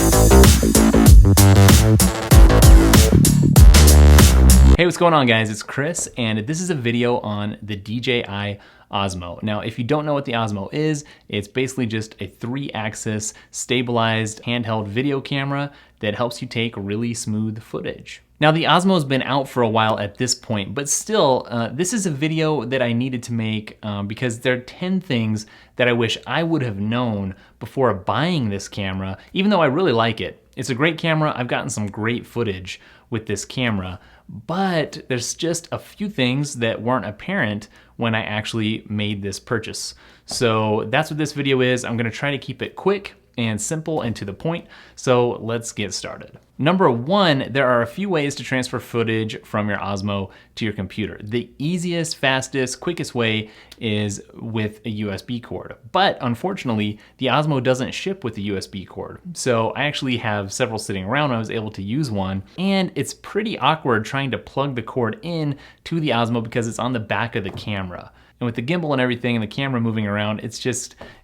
Hey, what's going on, guys? It's Chris, and this is a video on the DJI OSMO. Now, if you don't know what the OSMO is, it's basically just a 3-axis stabilized handheld video camera that helps you take really smooth footage. Now, the OSMO has been out for a while at this point, but still, this is a video that I needed to make because there are 10 things that I wish I would have known before buying this camera, even though I really like it. It's a great camera. I've gotten some great footage with this camera, but there's just a few things that weren't apparent when I actually made this purchase. So that's what this video is. I'm gonna try to keep it quick and simple and to the point, so let's get started. Number one, there are a few ways to transfer footage from your OSMO to your computer. The easiest, fastest, quickest way is with a USB cord. But unfortunately, the OSMO doesn't ship with a USB cord. So I actually have several sitting around. I was able to use one, and it's pretty awkward trying to plug the cord in to the OSMO because it's on the back of the camera. And with the gimbal and everything and the camera moving around, it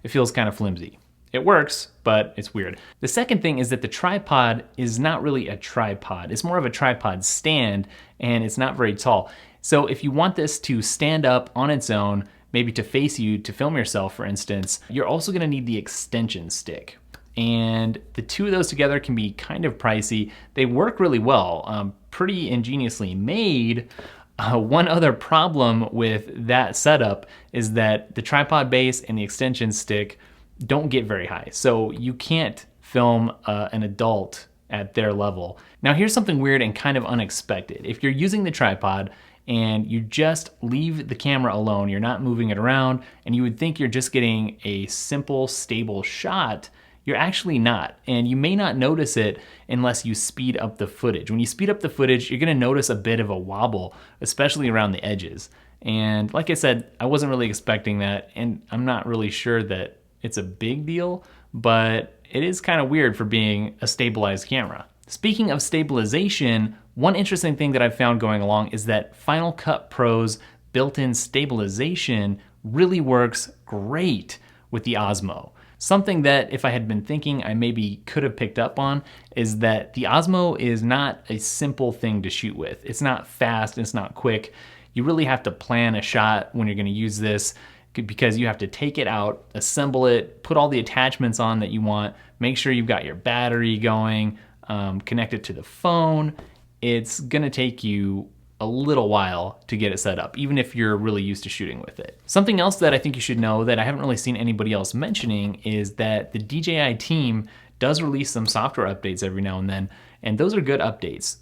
feels kind of flimsy. It works, but it's weird. The second thing is that the tripod is not really a tripod. It's more of a tripod stand, and it's not very tall. So if you want this to stand up on its own, maybe to face you to film yourself, for instance, you're also gonna need the extension stick. And the two of those together can be kind of pricey. They work really well, pretty ingeniously made. One other problem with that setup is that the tripod base and the extension stick don't get very high. So you can't film an adult at their level. Now here's something weird and kind of unexpected. If you're using the tripod and you just leave the camera alone, you're not moving it around, and you would think you're just getting a simple, stable shot, you're actually not. And you may not notice it unless you speed up the footage. When you speed up the footage, you're gonna notice a bit of a wobble, especially around the edges. And like I said, I wasn't really expecting that, and I'm not really sure that it's a big deal, but it is kind of weird for being a stabilized camera. Speaking of stabilization, one interesting thing that I've found going along is that Final Cut Pro's built-in stabilization really works great with the OSMO. Something that if I had been thinking I maybe could have picked up on is that the OSMO is not a simple thing to shoot with. It's not fast, it's not quick. You really have to plan a shot when you're gonna use this, because you have to take it out, assemble it, put all the attachments on that you want, make sure you've got your battery going, connect it to the phone. It's gonna take you a little while to get it set up, even if you're really used to shooting with it. Something else that I think you should know that I haven't really seen anybody else mentioning is that the DJI team does release some software updates every now and then, and those are good updates.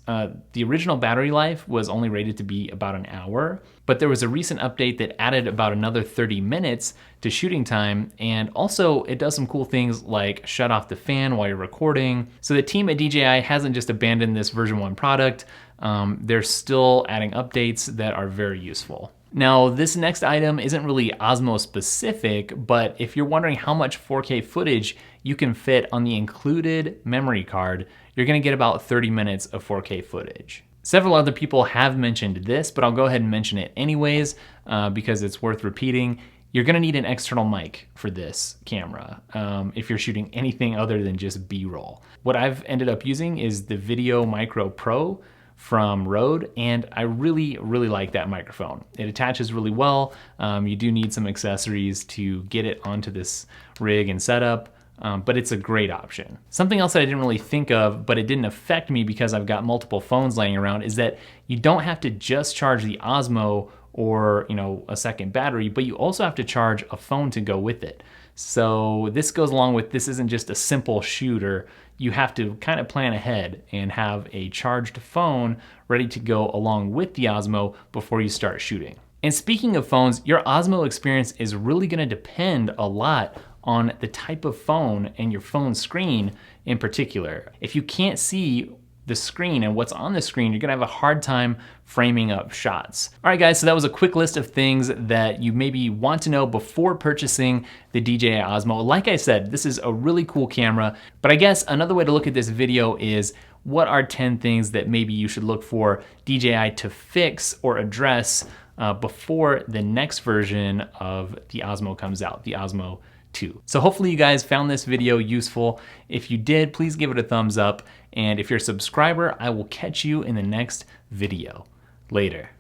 The original battery life was only rated to be about an hour, but there was a recent update that added about another 30 minutes to shooting time, and also it does some cool things like shut off the fan while you're recording. So the team at DJI hasn't just abandoned this version 1 product, they're still adding updates that are very useful. Now, this next item isn't really OSMO specific, but if you're wondering how much 4K footage you can fit on the included memory card, you're gonna get about 30 minutes of 4K footage. Several other people have mentioned this, but I'll go ahead and mention it anyways because it's worth repeating. You're gonna need an external mic for this camera if you're shooting anything other than just B-roll. What I've ended up using is the Video Micro Pro from Rode, and I really, really like that microphone. It attaches really well. You do need some accessories to get it onto this rig and setup, but it's a great option. Something else that I didn't really think of, but it didn't affect me because I've got multiple phones laying around, is that you don't have to just charge the OSMO or a second battery, but you also have to charge a phone to go with it. So this goes along with, this isn't just a simple shooter. You have to kind of plan ahead and have a charged phone ready to go along with the OSMO before you start shooting. And speaking of phones, your OSMO experience is really gonna depend a lot on the type of phone and your phone screen in particular. If you can't see the screen and what's on the screen, you're gonna have a hard time framing up shots. All right, guys, so that was a quick list of things that you maybe want to know before purchasing the DJI Osmo. Like I said, this is a really cool camera, but I guess another way to look at this video is what are 10 things that maybe you should look for DJI to fix or address before the next version of the Osmo comes out, the Osmo too. So hopefully you guys found this video useful. If you did, please give it a thumbs up. And if you're a subscriber, I will catch you in the next video. Later.